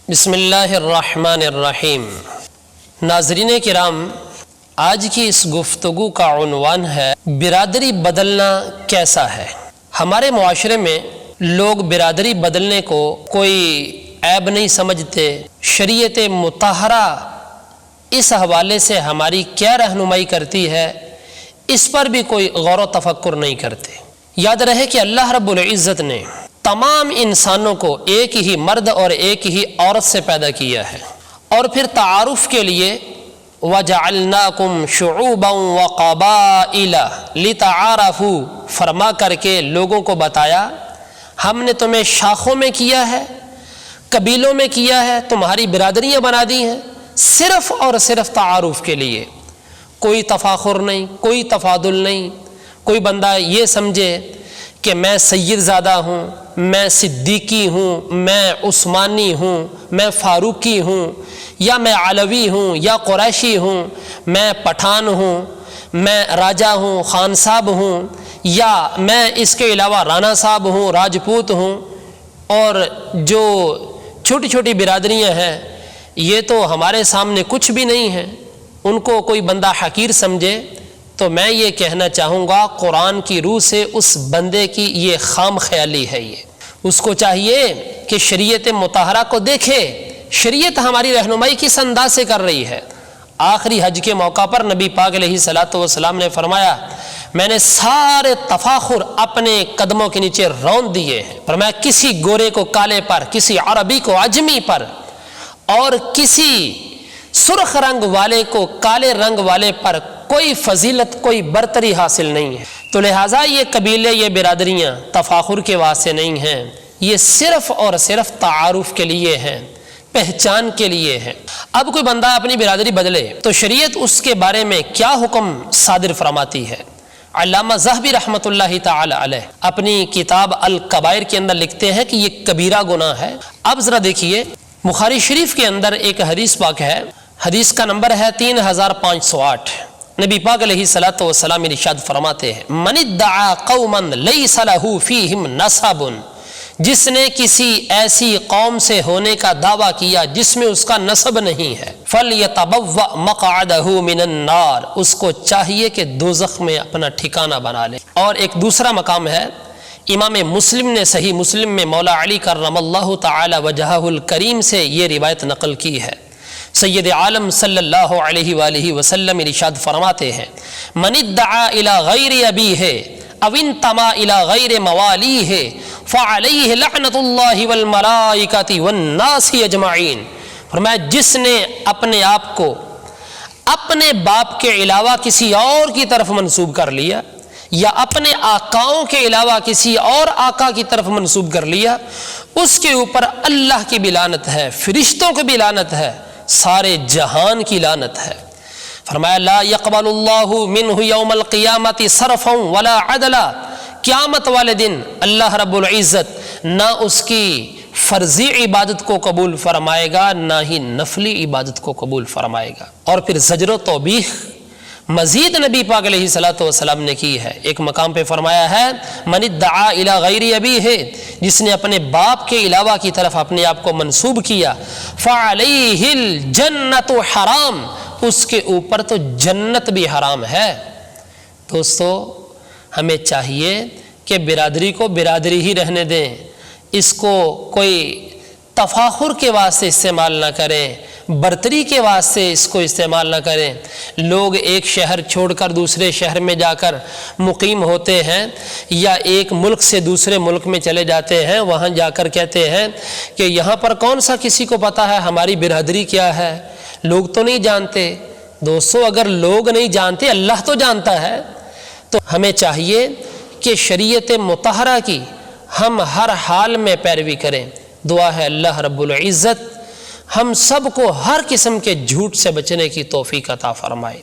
بسم اللہ الرحمن الرحیم۔ ناظرین کرام، آج کی اس گفتگو کا عنوان ہے برادری بدلنا کیسا ہے۔ ہمارے معاشرے میں لوگ برادری بدلنے کو کوئی عیب نہیں سمجھتے۔ شریعت مطہرہ اس حوالے سے ہماری کیا رہنمائی کرتی ہے، اس پر بھی کوئی غور و تفکر نہیں کرتے۔ یاد رہے کہ اللہ رب العزت نے تمام انسانوں کو ایک ہی مرد اور ایک ہی عورت سے پیدا کیا ہے، اور پھر تعارف کے لیے وَجَعَلْنَاكُمْ شُعُوبًا وَقَبَائِلَ لِتَعَارَفُوا فرما کر کے لوگوں کو بتایا ہم نے تمہیں شاخوں میں کیا ہے، قبیلوں میں کیا ہے، تمہاری برادریاں بنا دی ہیں، صرف اور صرف تعارف کے لیے۔ کوئی تفاخر نہیں، کوئی تفاضل نہیں۔ کوئی بندہ یہ سمجھے کہ میں سید زادہ ہوں، میں صدیقی ہوں، میں عثمانی ہوں، میں فاروقی ہوں، یا میں علوی ہوں، یا قریشی ہوں، میں پٹھان ہوں، میں راجہ ہوں، خان صاحب ہوں، یا میں اس کے علاوہ رانا صاحب ہوں، راجپوت ہوں۔ اور جو چھوٹی چھوٹی برادریاں ہیں یہ تو ہمارے سامنے کچھ بھی نہیں ہیں، ان کو کوئی بندہ حقیر سمجھے تو میں یہ کہنا چاہوں گا قرآن کی روح سے اس بندے کی یہ خام خیالی ہے۔ یہ اس کو چاہیے کہ شریعت مطہرہ کو دیکھے، شریعت ہماری رہنمائی کس انداز سے کر رہی ہے۔ آخری حج کے موقع پر نبی پاک علیہ الصلوۃ والسلام نے فرمایا میں نے سارے تفاخر اپنے قدموں کے نیچے رون دیے ہیں۔ فرمایا کسی گورے کو کالے پر، کسی عربی کو عجمی پر، اور کسی سرخ رنگ والے کو کالے رنگ والے پر کوئی فضیلت، کوئی برتری حاصل نہیں ہے۔ تو لہٰذا یہ قبیلے، یہ برادریاں تفاخر کے واسطے نہیں ہیں، یہ صرف اور صرف تعارف کے لیے ہیں، پہچان کے لیے ہیں۔ اب کوئی بندہ اپنی برادری بدلے تو شریعت اس کے بارے میں کیا حکم صادر فرماتی ہے۔ علامہ ذہبی رحمۃ اللہ تعالی علیہ اپنی کتاب الکبائر کے اندر لکھتے ہیں کہ یہ کبیرہ گناہ ہے۔ اب ذرا دیکھیے، بخاری شریف کے اندر ایک حدیث پاک ہے، حدیث کا نمبر ہے 3508۔ نبی پاک علیہ الصلوۃ والسلام ارشاد فرماتے ہیں من ادعا قوما لیس له فیہم نسب، جس نے کسی ایسی قوم سے ہونے کا دعویٰ کیا جس میں اس کا نسب نہیں ہے، فلیتبوأ مقعدہ من النار، اس کو چاہیے کہ دوزخ میں اپنا ٹھکانہ بنا لے۔ اور ایک دوسرا مقام ہے، امام مسلم نے صحیح مسلم میں مولا علی کرم اللہ تعالی وجہہ الکریم سے یہ روایت نقل کی ہے۔ سید عالم صلی اللہ علیہ وآلہ وسلم ارشاد فرماتے ہیں من ادعا الی غیر ابیہ او انتما الی غیر موالیہ فعلیہ لعنت اللہ والملائکۃ والناس اجمعین۔ فرمایا جس نے اپنے آپ کو اپنے باپ کے علاوہ کسی اور کی طرف منسوب کر لیا، یا اپنے آقاؤں کے علاوہ کسی اور آقا کی طرف منسوب کر لیا، اس کے اوپر اللہ کی بھی لعنت ہے، فرشتوں کی بھی لعنت ہے، سارے جہان کی لعنت ہے۔ فرمایا لا يقبل اللہ منہ یوم القیامت صرفا ولا عدلا، قیامت والے دن اللہ رب العزت نہ اس کی فرضی عبادت کو قبول فرمائے گا، نہ ہی نفلی عبادت کو قبول فرمائے گا۔ اور پھر زجر و توبیخ مزید نبی پاک علیہ الصلوۃ والسلام نے کی ہے۔ ایک مقام پہ فرمایا ہے من ادعا الی غیر ابیہ، جس نے اپنے باپ کے علاوہ کی طرف اپنے آپ کو منسوب کیا، فعلیہ الجنۃ حرام، اس کے اوپر تو جنت بھی حرام ہے۔ دوستو ہمیں چاہیے کہ برادری کو برادری ہی رہنے دیں، اس کو کوئی تفاخر کے واسطے استعمال نہ کریں، برتری کے واسطے اس کو استعمال نہ کریں۔ لوگ ایک شہر چھوڑ کر دوسرے شہر میں جا کر مقیم ہوتے ہیں، یا ایک ملک سے دوسرے ملک میں چلے جاتے ہیں، وہاں جا کر کہتے ہیں کہ یہاں پر کون سا کسی کو پتہ ہے ہماری برادری کیا ہے، لوگ تو نہیں جانتے۔ دوستو اگر لوگ نہیں جانتے اللہ تو جانتا ہے۔ تو ہمیں چاہیے کہ شریعت مطہرہ کی ہم ہر حال میں پیروی کریں۔ دعا ہے اللہ رب العزت ہم سب کو ہر قسم کے جھوٹ سے بچنے کی توفیق عطا فرمائے۔